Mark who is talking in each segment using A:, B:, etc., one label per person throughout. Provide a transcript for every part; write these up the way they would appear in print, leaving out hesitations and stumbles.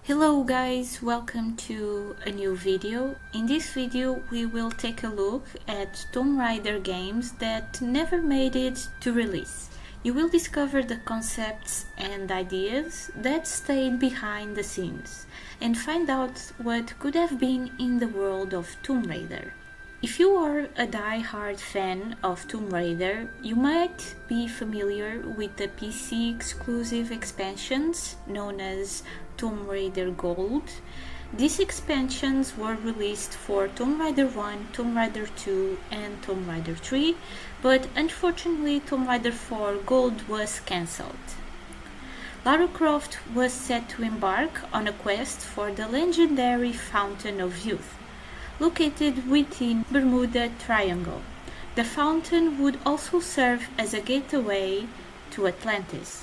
A: Hello guys, welcome to a new video. In this video we will take a look at Tomb Raider games that never made it to release. You will discover the concepts and ideas that stayed behind the scenes and find out what could have been in the world of Tomb Raider. If you are a die-hard fan of Tomb Raider, you might be familiar with the PC exclusive expansions known as Tomb Raider Gold. These expansions were released for Tomb Raider 1, Tomb Raider 2 and Tomb Raider 3, but unfortunately Tomb Raider 4 Gold was cancelled. Lara Croft was set to embark on a quest for the legendary Fountain of Youth, located within Bermuda Triangle. The fountain would also serve as a gateway to Atlantis.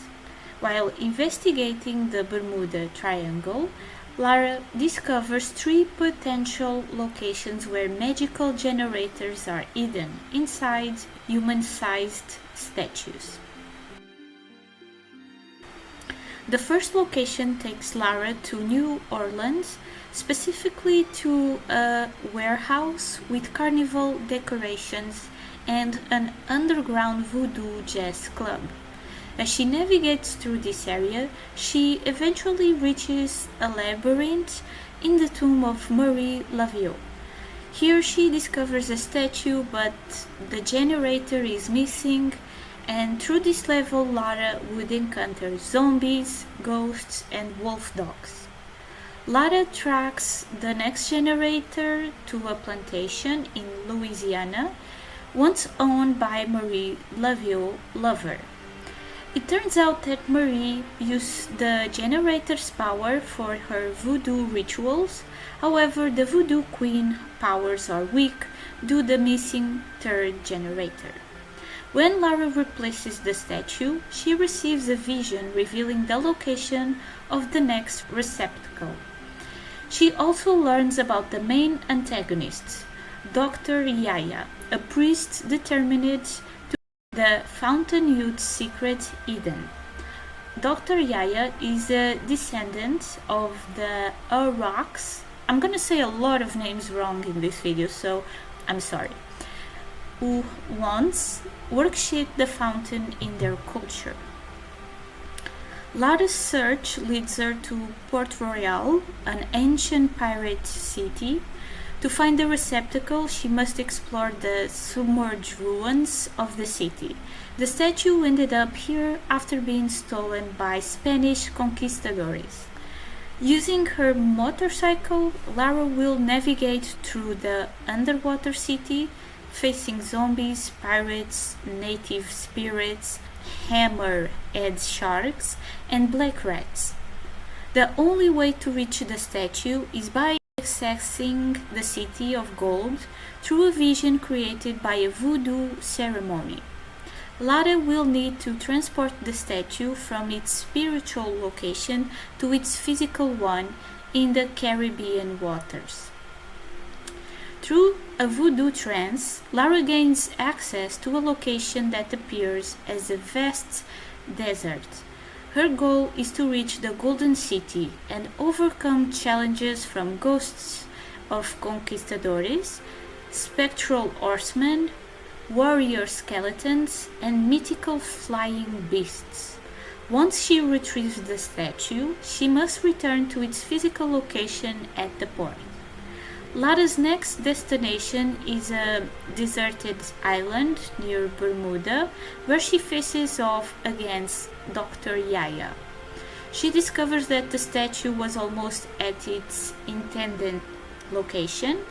A: While investigating the Bermuda Triangle, Lara discovers three potential locations where magical generators are hidden inside human-sized statues. The first location takes Lara to New Orleans, specifically to a warehouse with carnival decorations and an underground voodoo jazz club. As she navigates through this area, she eventually reaches a labyrinth in the tomb of Marie Laveau. Here she discovers a statue, but the generator is missing, and through this level Lara would encounter zombies, ghosts and wolf dogs. Lara tracks the next generator to a plantation in Louisiana, once owned by Marie Laveau's lover. It turns out that Marie used the generator's power for her voodoo rituals. However, the voodoo queen powers are weak due to the missing third generator. When Lara replaces the statue, she receives a vision revealing the location of the next receptacle. She also learns about the main antagonists, Dr. Yaya, a priest determined to keep the Fountain Youth's secret hidden. Dr. Yaya is a descendant of the Aurochs. I'm gonna say a lot of names wrong in this video, so I'm sorry. Who once worshipped the fountain in their culture. Lara's search leads her to Port Royal, an ancient pirate city. To find the receptacle, she must explore the submerged ruins of the city. The statue ended up here after being stolen by Spanish conquistadors. Using her motorcycle, Lara will navigate through the underwater city, facing zombies, pirates, native spirits, hammerhead sharks, and black rats. The only way to reach the statue is by accessing the City of Gold through a vision created by a voodoo ceremony. Lara will need to transport the statue from its spiritual location to its physical one in the Caribbean waters. Through a voodoo trance, Lara gains access to a location that appears as a vast desert. Her goal is to reach the Golden City and overcome challenges from ghosts of conquistadores, spectral horsemen, warrior skeletons, and mythical flying beasts. Once she retrieves the statue, she must return to its physical location at the port. Lara's next destination is a deserted island near Bermuda, where she faces off against Dr. Yaya. She discovers that the statue was almost at its intended location.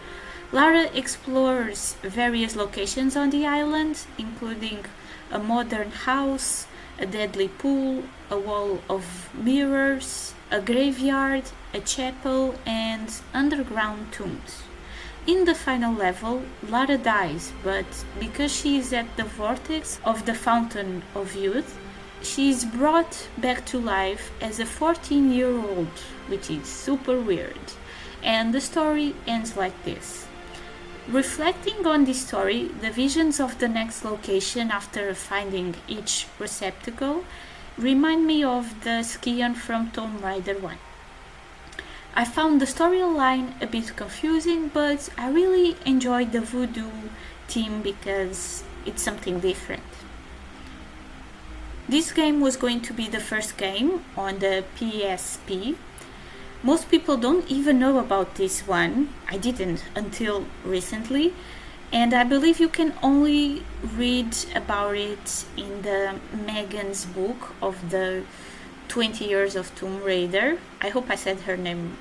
A: Lara explores various locations on the island, including a modern house, a deadly pool, a wall of mirrors, a graveyard, a chapel, and underground tombs. In the final level, Lara dies, but because she is at the vortex of the Fountain of Youth, she is brought back to life as a 14-year-old, which is super weird. And the story ends like this. Reflecting on this story, the visions of the next location after finding each receptacle remind me of the Skion from Tomb Raider 1. I found the storyline a bit confusing, but I really enjoyed the voodoo theme because it's something different. This game was going to be the first game on the PSP. Most people don't even know about this one. I didn't until recently, and I believe you can only read about it in the Megan's book of the 20 Years of Tomb Raider. I hope I said her name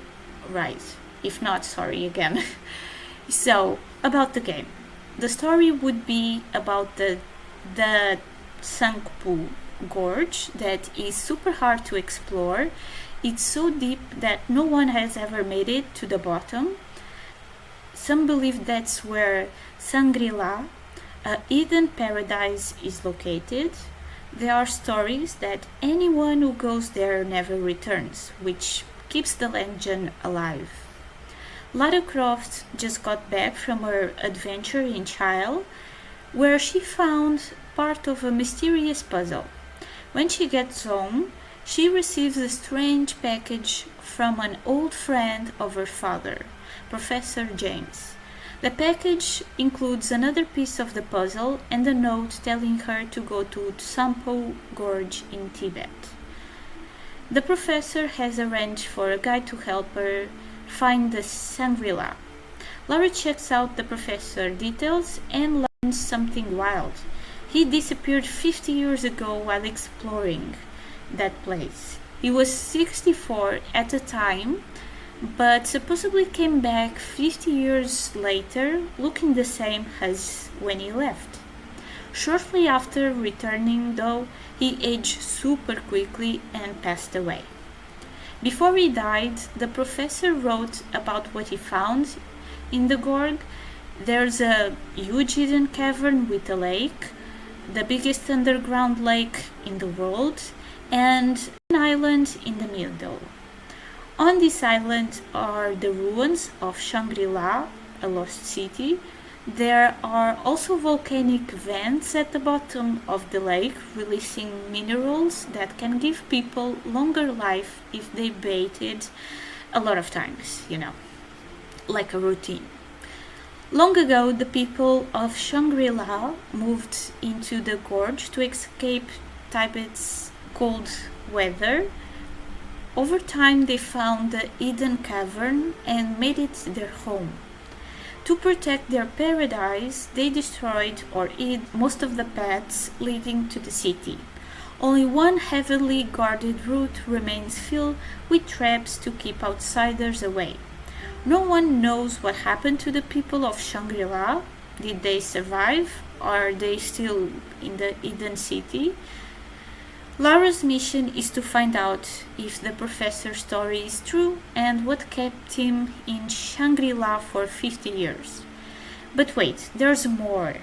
A: right. If not, sorry again. So, about the game. The story would be about the Sangpu gorge that is super hard to explore. It's so deep that no one has ever made it to the bottom. Some believe that's where Shangri-la, a hidden paradise, is located. There are stories that anyone who goes there never returns, which keeps the legend alive. Lara Croft just got back from her adventure in Chile, where she found part of a mysterious puzzle. When she gets home, she receives a strange package from an old friend of her father, Professor James. The package includes another piece of the puzzle and a note telling her to go to Sampo Gorge in Tibet. The professor has arranged for a guide to help her find the Shangri-la. Laura checks out the professor details and learns something wild. He disappeared 50 years ago while exploring that place. He was 64 at the time, but supposedly came back 50 years later looking the same as when he left. Shortly after returning, though, he aged super quickly and passed away. Before he died, the professor wrote about what he found in the gorge. There's a huge hidden cavern with a lake, the biggest underground lake in the world, and an island in the middle. On this island are the ruins of Shangri-La, a lost city. There are also volcanic vents at the bottom of the lake, releasing minerals that can give people longer life if they bathed a lot of times, like a routine. Long ago, the people of Shangri-La moved into the gorge to escape Tibet's cold weather. Over time, they found the hidden cavern and made it their home. To protect their paradise, they destroyed or hid most of the paths leading to the city. Only one heavily guarded route remains filled with traps to keep outsiders away. No one knows what happened to the people of Shangri-La. Did they survive? Are they still in the hidden city? Lara's mission is to find out if the professor's story is true and what kept him in Shangri-La for 50 years. But wait, there's more.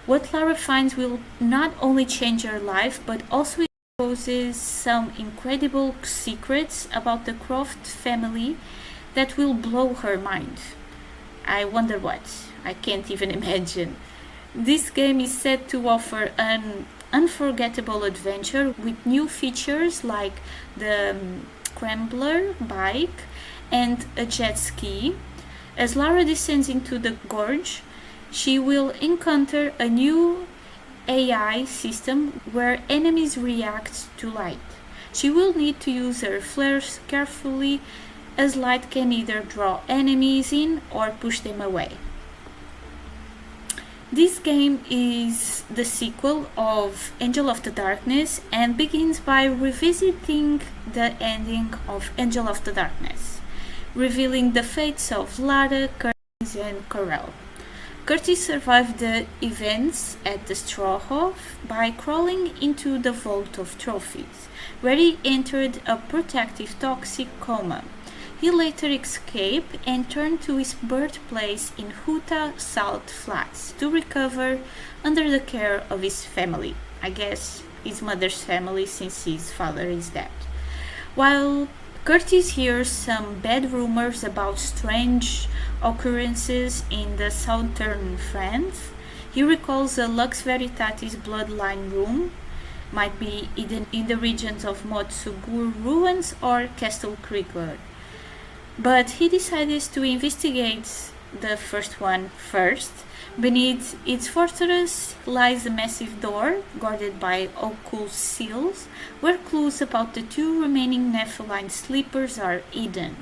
A: What Lara finds will not only change her life, but also exposes some incredible secrets about the Croft family that will blow her mind. I wonder what. I can't even imagine. This game is set to offer an unforgettable adventure with new features like the scrambler bike and a jet ski. As Lara descends into the gorge, she will encounter a new AI system where enemies react to light. She will need to use her flares carefully, as light can either draw enemies in or push them away. This game is the sequel of Angel of the Darkness and begins by revisiting the ending of Angel of the Darkness, revealing the fates of Lara, Curtis, and Corel. Curtis survived the events at the Strawhof by crawling into the Vault of Trophies, where he entered a protective toxic coma. He later escaped and turned to his birthplace in Huta Salt Flats to recover under the care of his family. I guess his mother's family, since his father is dead. While Curtis hears some bad rumors about strange occurrences in the southern France, he recalls a Lux Veritatis bloodline room, might be hidden in the regions of Motsugur ruins or Castle Krieger. But he decided to investigate the first one first. Beneath its fortress lies a massive door, guarded by occult seals, where clues about the two remaining Nephilim sleepers are hidden.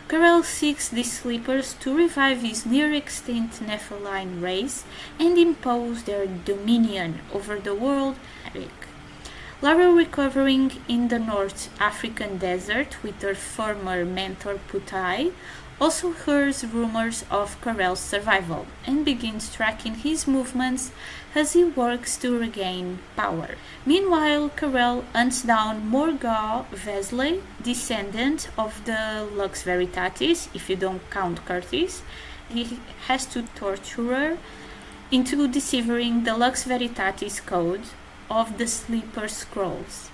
A: Carell seeks these sleepers to revive his near-extinct Nephilim race and impose their dominion over the world. Lara, recovering in the North African desert with her former mentor Putai, also hears rumors of Carell's survival and begins tracking his movements as he works to regain power. Meanwhile, Carell hunts down Morgau Wesley, descendant of the Lux Veritatis, if you don't count Curtis. He has to torture her into deciphering the Lux Veritatis code of the Sleeper Scrolls.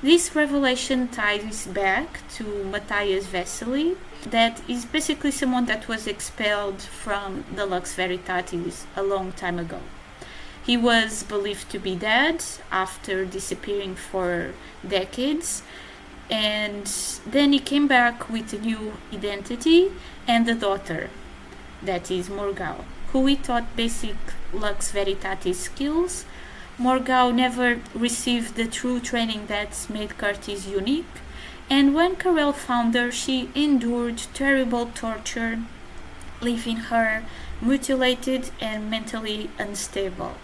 A: This revelation ties back to Matthias Vesely, that is basically someone that was expelled from the Lux Veritatis a long time ago. He was believed to be dead after disappearing for decades, and then he came back with a new identity and a daughter, that is Morgau, who he taught basic Lux Veritatis skills. Morgau never received the true training that made Curtis unique, and when Carell found her, she endured terrible torture, leaving her mutilated and mentally unstable.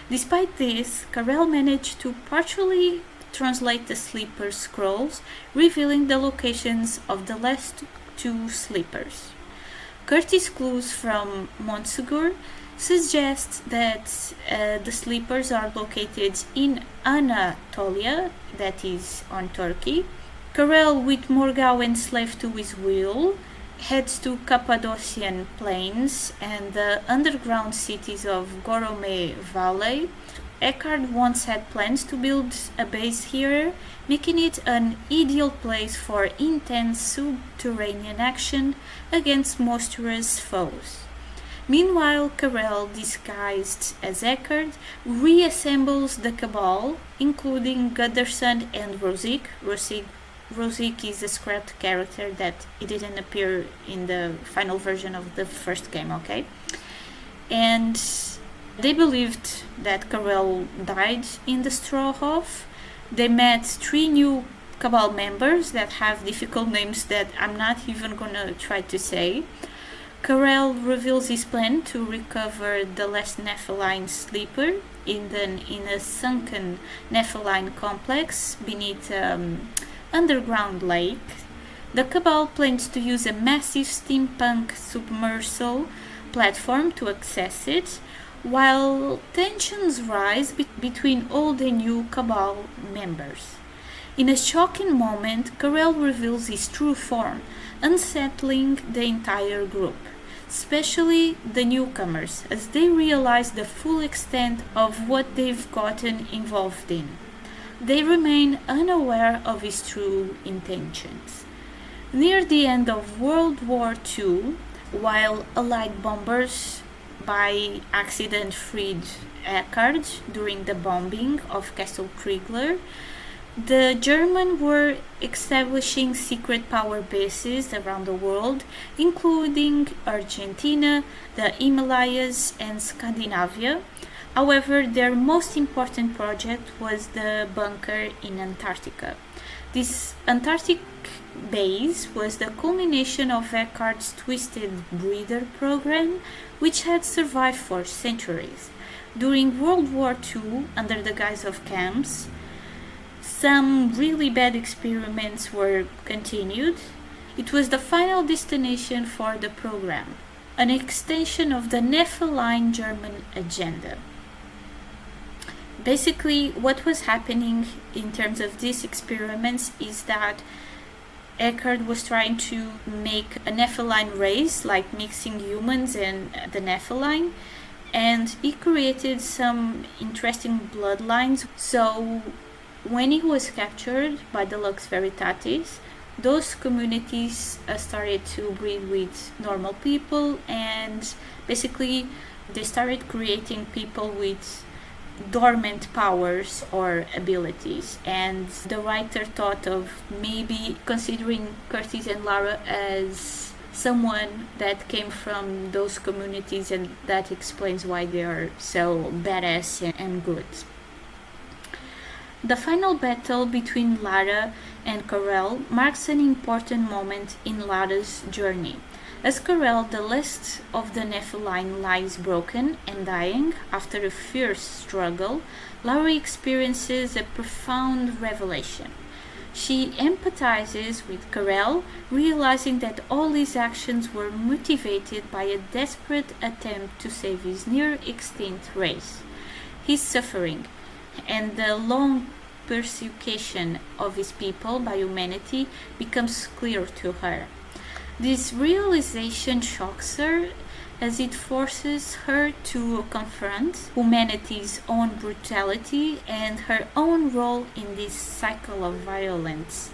A: Despite this, Carell managed to partially translate the Sleeper Scrolls, revealing the locations of the last two sleepers. Curtis' clues from Montsegur suggest that the sleepers are located in Anatolia, that is on Turkey. Carell, with Morgau enslaved to his will, heads to Cappadocian plains and the underground cities of Gorome Valley. Eckhart once had plans to build a base here, making it an ideal place for intense subterranean action against monstrous foes. Meanwhile, Carell, disguised as Eckhart, reassembles the Cabal, including Gunderson and Rosic. Rosic is a scrapped character that it didn't appear in the final version of the first game, okay? And they believed that Carell died in the Strawhof. They met 3 new Cabal members that have difficult names that I'm not even gonna try to say. Carell reveals his plan to recover the last Nephilim sleeper in a sunken Nephilim complex beneath underground lake. The Cabal plans to use a massive steampunk submersal platform to access it, while tensions rise between old and new Cabal members. In a shocking moment, Carell reveals his true form, unsettling the entire group, especially the newcomers, as they realize the full extent of what they've gotten involved in. They remain unaware of his true intentions. Near the end of World War II, while Allied bombers by accident freed Eckhart during the bombing of Castle Kriegler, the Germans were establishing secret power bases around the world, including Argentina, the Himalayas, and Scandinavia. However, their most important project was the bunker in Antarctica. This Antarctic base was the culmination of Eckhart's Twisted Breeder program, which had survived for centuries. During World War II, under the guise of camps, some really bad experiments were continued. It was the final destination for the program, an extension of the Nephilim German agenda. Basically, what was happening in terms of these experiments is that Eckhart was trying to make a Nephilim race, like mixing humans and the Nephilim, and he created some interesting bloodlines. So when he was captured by the Lux Veritatis, those communities started to breed with normal people, and basically they started creating people with dormant powers or abilities, and the writer thought of maybe considering Curtis and Lara as someone that came from those communities, and that explains why they are so badass and good. The final battle between Lara and Corel marks an important moment in Lara's journey. As Corel, the last of the Nephilim, lies broken and dying after a fierce struggle, Lara experiences a profound revelation. She empathizes with Corel, realizing that all his actions were motivated by a desperate attempt to save his near-extinct race. His suffering and the long persecution of his people by humanity becomes clear to her. This realization shocks her as it forces her to confront humanity's own brutality and her own role in this cycle of violence.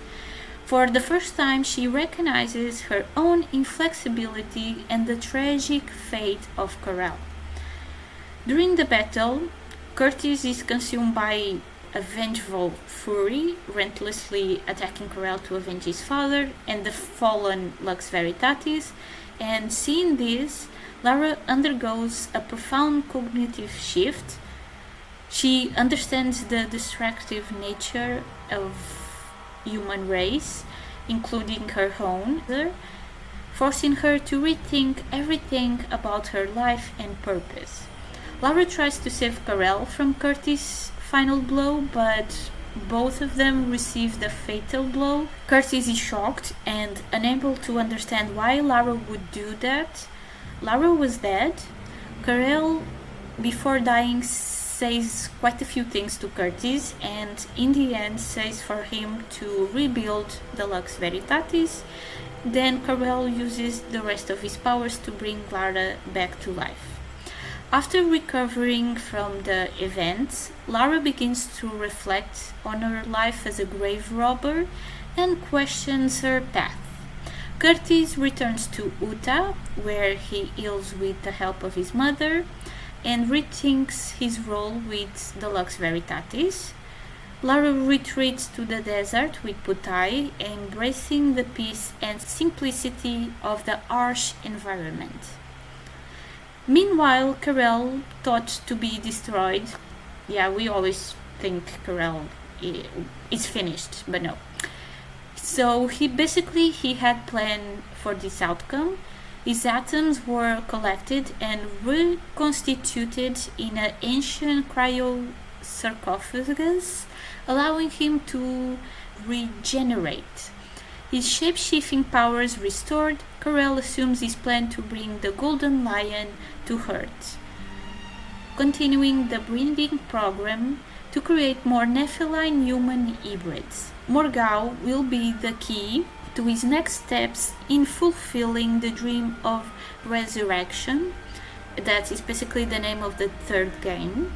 A: For the first time, she recognizes her own inflexibility and the tragic fate of Corel. During the battle, Curtis is consumed by a vengeful fury, relentlessly attacking Corel to avenge his father and the fallen Lux Veritatis, and seeing this, Lara undergoes a profound cognitive shift. She understands the destructive nature of human race, including her own, forcing her to rethink everything about her life and purpose. Lara tries to save Corel from Curtis' final blow, but both of them receive the fatal blow. Curtis is shocked and unable to understand why Lara would do that. Lara was dead. Corel, before dying, says quite a few things to Curtis, and in the end says for him to rebuild the Lux Veritatis. Then Corel uses the rest of his powers to bring Lara back to life. After recovering from the events, Lara begins to reflect on her life as a grave robber and questions her path. Curtis returns to Utah, where he heals with the help of his mother, and rethinks his role with the Lux Veritatis. Lara retreats to the desert with Putai, embracing the peace and simplicity of the harsh environment. Meanwhile, Corel, thought to be destroyed. Yeah, we always think Corel is finished, but no. So he had planned for this outcome. His atoms were collected and reconstituted in an ancient sarcophagus, allowing him to regenerate. His shape-shifting powers restored, Corel assumes his plan to bring the Golden Lion to Earth, continuing the breeding program to create more Nephilim human hybrids. Morgau will be the key to his next steps in fulfilling the dream of resurrection. That is basically the name of the third game.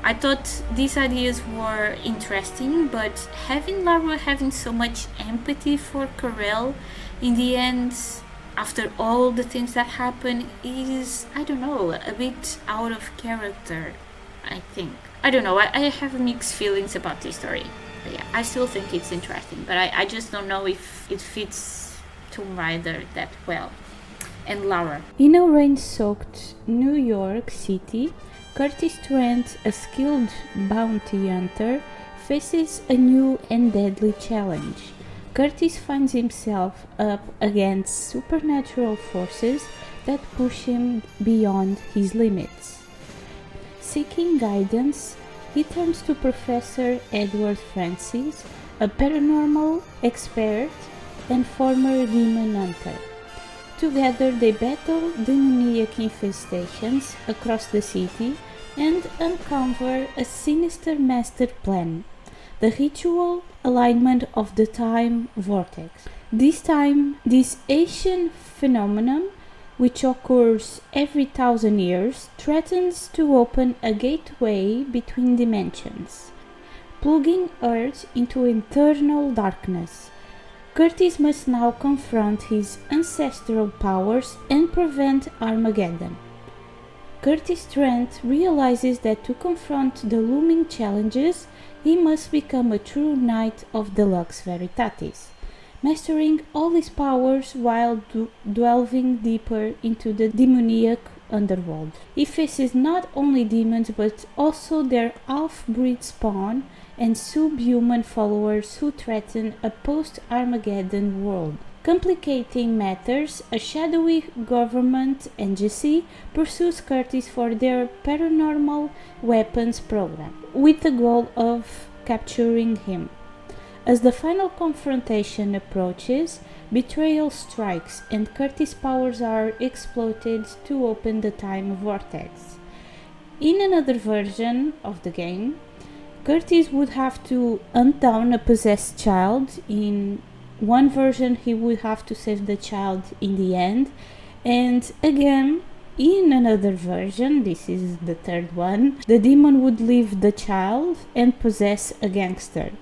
A: I thought these ideas were interesting, but having Lara having so much empathy for Corel in the end, after all the things that happen, is, I don't know, a bit out of character, I think. I don't know, I have mixed feelings about this story. But yeah, I still think it's interesting, but I just don't know if it fits Tomb Raider that well. And Lara.
B: In a rain-soaked New York City, Curtis Trent, a skilled bounty hunter, faces a new and deadly challenge. Curtis finds himself up against supernatural forces that push him beyond his limits. Seeking guidance, he turns to Professor Edward Francis, a paranormal expert and former demon hunter. Together they battle demoniac infestations across the city and uncover a sinister master plan, the ritual alignment of the time vortex. This time, this ancient phenomenon, which occurs every 1,000 years, threatens to open a gateway between dimensions, plunging Earth into eternal darkness. Curtis must now confront his ancestral powers and prevent Armageddon. Curtis Trent realizes that to confront the looming challenges, he must become a true knight of the Lux Veritatis, mastering all his powers while delving deeper into the demoniac underworld. He faces not only demons but also their half-breed spawn and subhuman followers who threaten a post-Armageddon world. Complicating matters, a shadowy government agency pursues Curtis for their paranormal weapons program, with the goal of capturing him. As the final confrontation approaches, betrayal strikes and Curtis' powers are exploited to open the time vortex. In another version of the game, Curtis would have to hunt down a possessed child. In one version, he would have to save the child in the end, and again, in another version, this is the third one, the demon would leave the child and possess a gangster.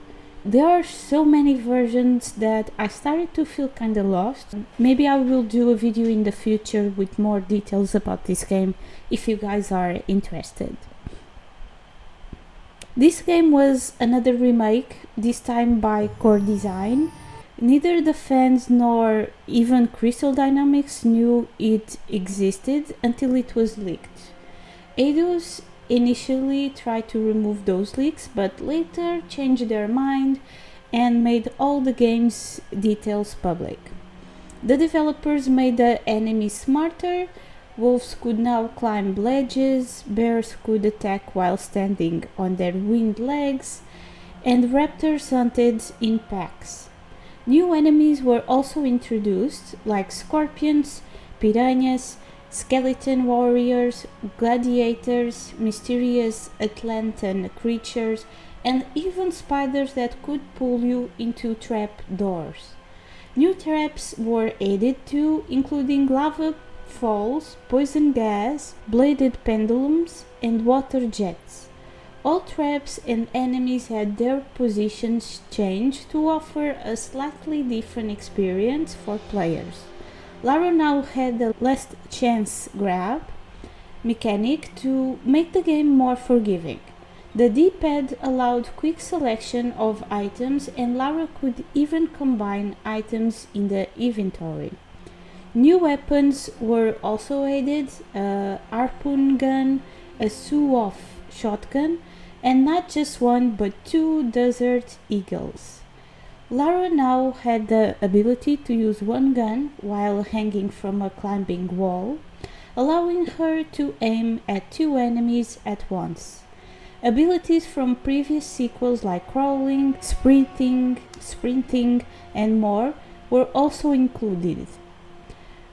B: There are so many versions that I started to feel kinda lost. Maybe I will do a video in the future with more details about this game if you guys are interested. This game was another remake, this time by Core Design. Neither the fans nor even Crystal Dynamics knew it existed until it was leaked. Eidos initially tried to remove those leaks, but later changed their mind and made all the game's details public. The developers made the enemies smarter, wolves could now climb ledges, bears could attack while standing on their winged legs, and raptors hunted in packs. New enemies were also introduced, like scorpions, piranhas, skeleton warriors, gladiators, mysterious Atlantean creatures, and even spiders that could pull you into trap doors. New traps were added too, including lava falls, poison gas, bladed pendulums, and water jets. All traps and enemies had their positions changed to offer a slightly different experience for players. Lara now had the last chance grab mechanic to make the game more forgiving. The D-pad allowed quick selection of items, and Lara could even combine items in the inventory. New weapons were also added, a harpoon gun, a sew-off shotgun, and not just one but two Desert Eagles. Lara now had the ability to use one gun while hanging from a climbing wall, allowing her to aim at two enemies at once. Abilities from previous sequels like crawling, sprinting, and more were also included.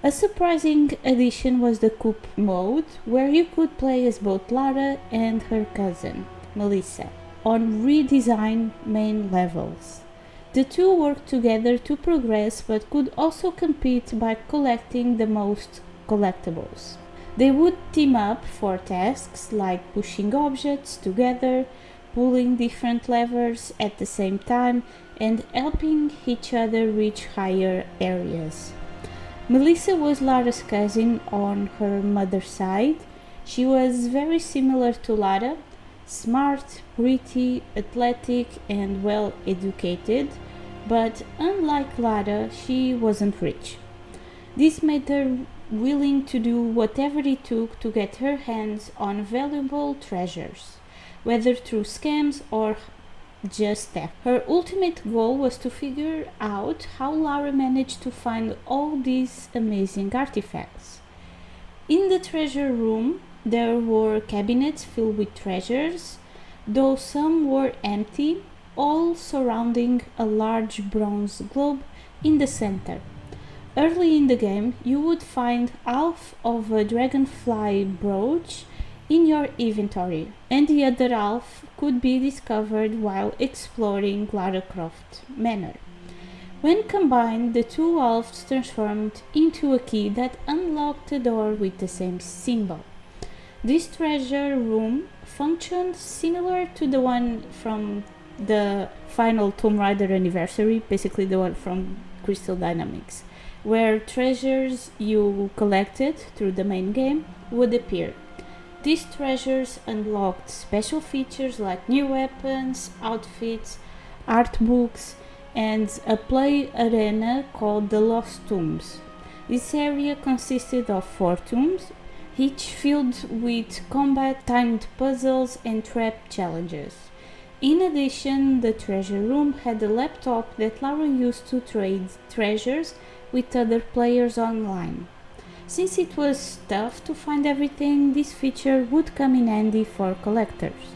B: A surprising addition was the Coop mode, where you could play as both Lara and her cousin, Melissa, on redesigned main levels. The two worked together to progress but could also compete by collecting the most collectibles. They would team up for tasks like pushing objects together, pulling different levers at the same time, and helping each other reach higher areas. Melissa was Lara's cousin on her mother's side. She was very similar to Lara, smart, pretty, athletic, and well educated, but unlike Lara, she wasn't rich. This made her willing to do whatever it took to get her hands on valuable treasures, whether through scams or just theft. Her ultimate goal was to figure out how Lara managed to find all these amazing artifacts. In the treasure room, there were cabinets filled with treasures, though some were empty, all surrounding a large bronze globe in the center. Early in the game, you would find half of a dragonfly brooch in your inventory, and the other half could be discovered while exploring Lara Croft Manor. When combined, the two halves transformed into a key that unlocked a door with the same symbol. This treasure room functioned similar to the one from the final Tomb Raider anniversary, basically the one from Crystal Dynamics, where treasures you collected through the main game would appear. These treasures unlocked special features like new weapons, outfits, art books, and a play arena called the Lost Tombs. This area consisted of 4 tombs, each filled with combat-timed puzzles and trap challenges. In addition, the treasure room had a laptop that Lara used to trade treasures with other players online. Since it was tough to find everything, this feature would come in handy for collectors.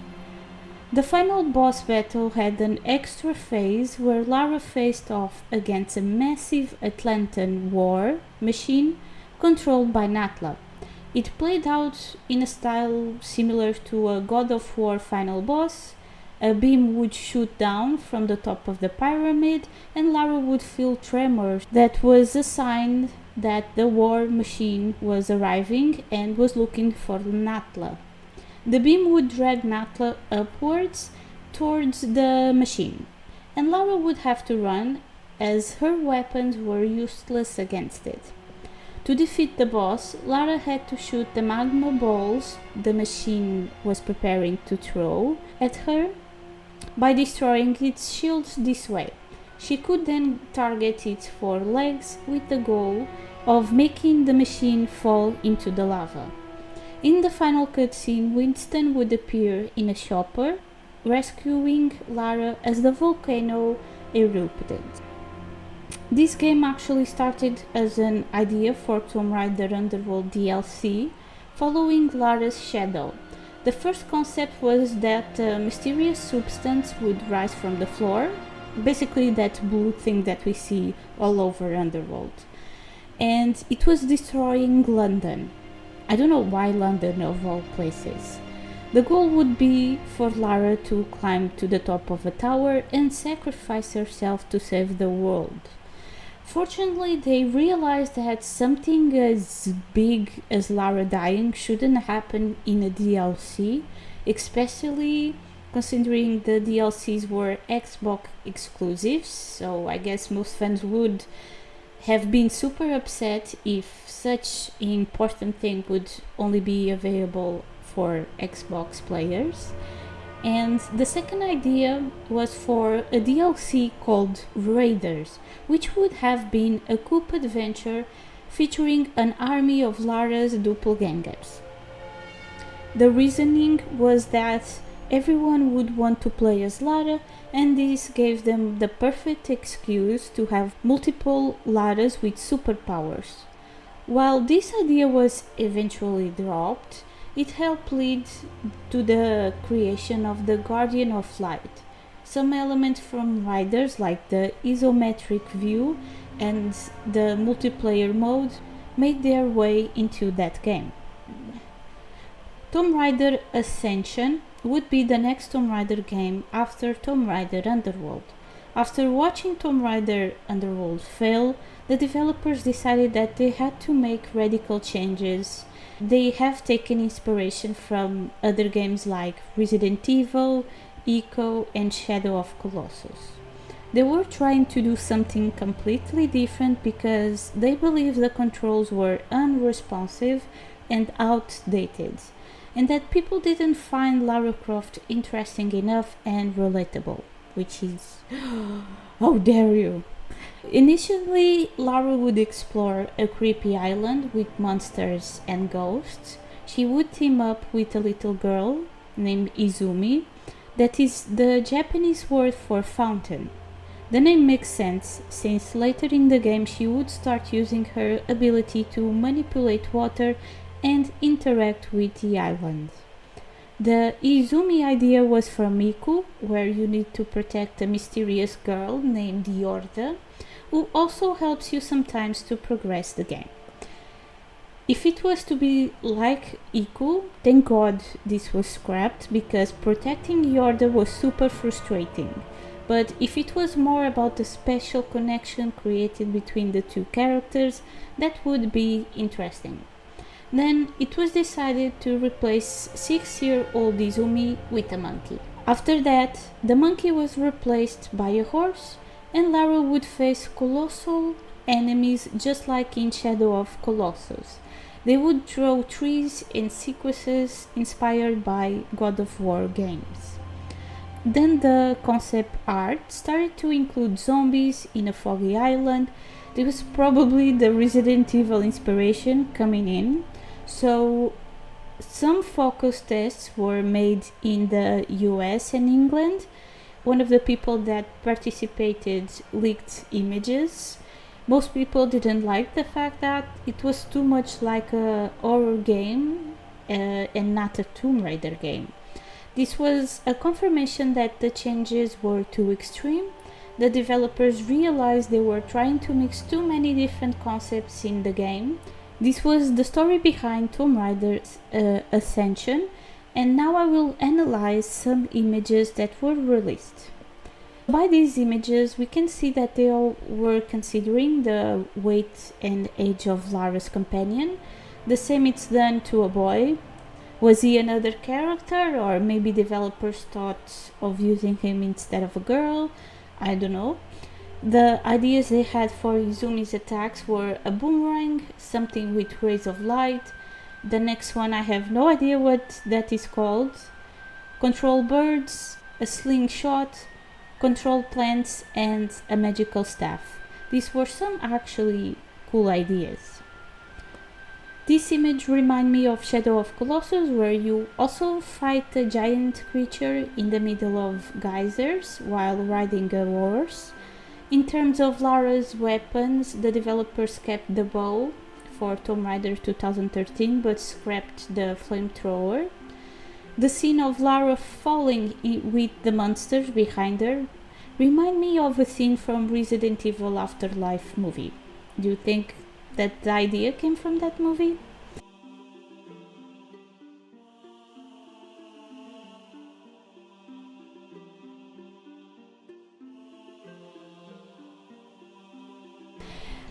B: The final boss battle had an extra phase where Lara faced off against a massive Atlantean war machine controlled by Natla. It played out in a style similar to a God of War final boss. A beam would shoot down from the top of the pyramid, and Lara would feel tremors. That was a sign that the war machine was arriving and was looking for Natla. The beam would drag Natla upwards towards the machine, and Lara would have to run as her weapons were useless against it. To defeat the boss, Lara had to shoot the magma balls the machine was preparing to throw at her by destroying its shields this way. She could then target its 4 legs with the goal of making the machine fall into the lava. In the final cutscene, Winston would appear in a chopper, rescuing Lara as the volcano erupted. This game actually started as an idea for Tomb Raider Underworld DLC, following Lara's shadow. The first concept was that a mysterious substance would rise from the floor, basically that blue thing that we see all over Underworld, and it was destroying London. I don't know why London of all places. The goal would be for Lara to climb to the top of a tower and sacrifice herself to save the world. Fortunately, they realized that something as big as Lara dying shouldn't happen in a DLC, especially considering the DLCs were Xbox exclusives, so I guess most fans would have been super upset if such an important thing would only be available for Xbox players. And the second idea was for a DLC called Raiders, which would have been a coup adventure featuring an army of Lara's doppelgangers. The reasoning was that everyone would want to play as Lara, and this gave them the perfect excuse to have multiple Laras with superpowers. While this idea was eventually dropped, it helped lead to the creation of the Guardian of Light. Some elements from Riders, like the isometric view and the multiplayer mode, made their way into that game. Tomb Raider Ascension would be the next Tomb Raider game after Tomb Raider Underworld. After watching Tomb Raider Underworld fail, the developers decided that they had to make radical changes. They have taken inspiration from other games like Resident Evil, Echo, and Shadow of Colossus. They were trying to do something completely different because they believed the controls were unresponsive and outdated, and that people didn't find Lara Croft interesting enough and relatable, which is... how dare you! Initially, Lara would explore a creepy island with monsters and ghosts. She would team up with a little girl named Izumi, that is the Japanese word for fountain. The name makes sense, since later in the game she would start using her ability to manipulate water and interact with the island. The Izumi idea was from Miku, where you need to protect a mysterious girl named Yorda, who also helps you sometimes to progress the game. If it was to be like Iku, thank God this was scrapped, because protecting Yorda was super frustrating. But if it was more about the special connection created between the two characters, that would be interesting. Then it was decided to replace 6-year-old Izumi with a monkey. After that, the monkey was replaced by a horse, and Lara would face colossal enemies just like in Shadow of Colossus. They would draw trees and sequences inspired by God of War games. Then the concept art started to include zombies in a foggy island. It was probably the Resident Evil inspiration coming in. So some focus tests were made in the US and England. One of the people that participated leaked images. Most people didn't like the fact that it was too much like a horror game and not a Tomb Raider game. This was a confirmation that the changes were too extreme. The developers realized they were trying to mix too many different concepts in the game. This was the story behind Tomb Raider's Ascension, and now I will analyze some images that were released. By these images, we can see that they all were considering the weight and age of Lara's companion. The same it's done to a boy. Was he another character, or maybe developers thought of using him instead of a girl? I don't know. The ideas they had for Izumi's attacks were a boomerang, something with rays of light. The next one I have no idea what that is called. Control birds, a slingshot, control plants, and a magical staff. These were some actually cool ideas. This image reminds me of Shadow of Colossus, where you also fight a giant creature in the middle of geysers while riding a horse. In terms of Lara's weapons, the developers kept the bow for Tomb Raider 2013 but scrapped the flamethrower. The scene of Lara falling with the monsters behind her remind me of a scene from Resident Evil Afterlife movie. Do you think that the idea came from that movie?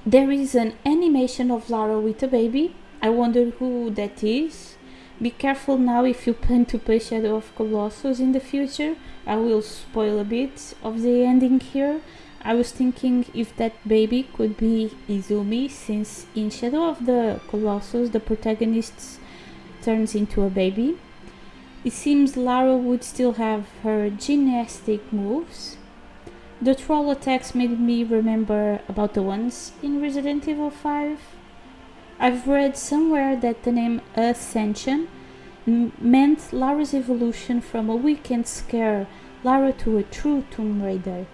B: There is an animation of Lara with a baby. I wonder who that is. Be careful now if you plan to play Shadow of Colossus in the future. I will spoil a bit of the ending here. I was thinking if that baby could be Izumi, since in Shadow of the Colossus the protagonist turns into a baby. It seems Lara would still have her gymnastic moves. The troll attacks made me remember about the ones in Resident Evil 5. I've read somewhere that the name Ascension meant Lara's evolution from a weak and scared Lara to a true Tomb Raider.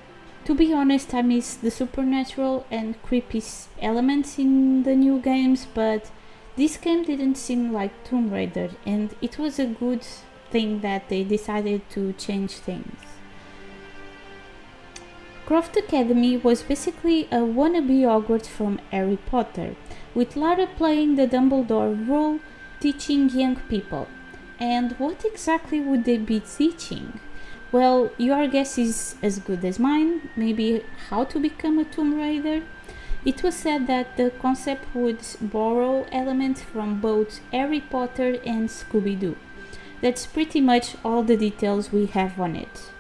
B: To be honest, I miss the supernatural and creepy elements in the new games, but this game didn't seem like Tomb Raider, and it was a good thing that they decided to change things. Croft Academy was basically a wannabe Hogwarts from Harry Potter, with Lara playing the Dumbledore role, teaching young people. And what exactly would they be teaching? Well, your guess is as good as mine. Maybe how to become a Tomb Raider? It was said that the concept would borrow elements from both Harry Potter and Scooby-Doo. That's pretty much all the details we have on it.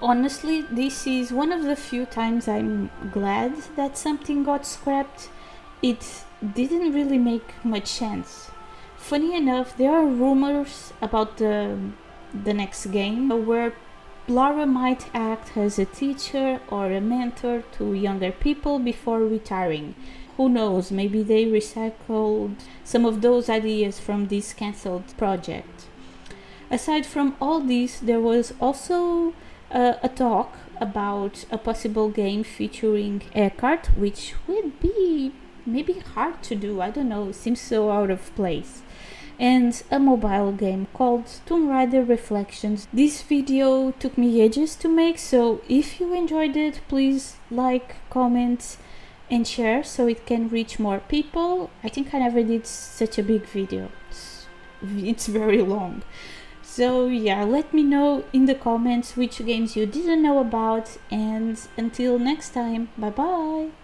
B: Honestly, this is one of the few times I'm glad that something got scrapped. It didn't really make much sense. Funny enough, there are rumors about the next game where Lara might act as a teacher or a mentor to younger people before retiring. Who knows, maybe they recycled some of those ideas from this cancelled project. Aside from all this, there was also a talk about a possible game featuring Eckhart, which would be maybe hard to do, I don't know, seems so out of place. And a mobile game called Tomb Raider Reflections. This video took me ages to make, so if you enjoyed it, please like, comment and share so it can reach more people. I think I never did such a big video. It's very long. So yeah, let me know in the comments which games you didn't know about, and until next time, bye bye!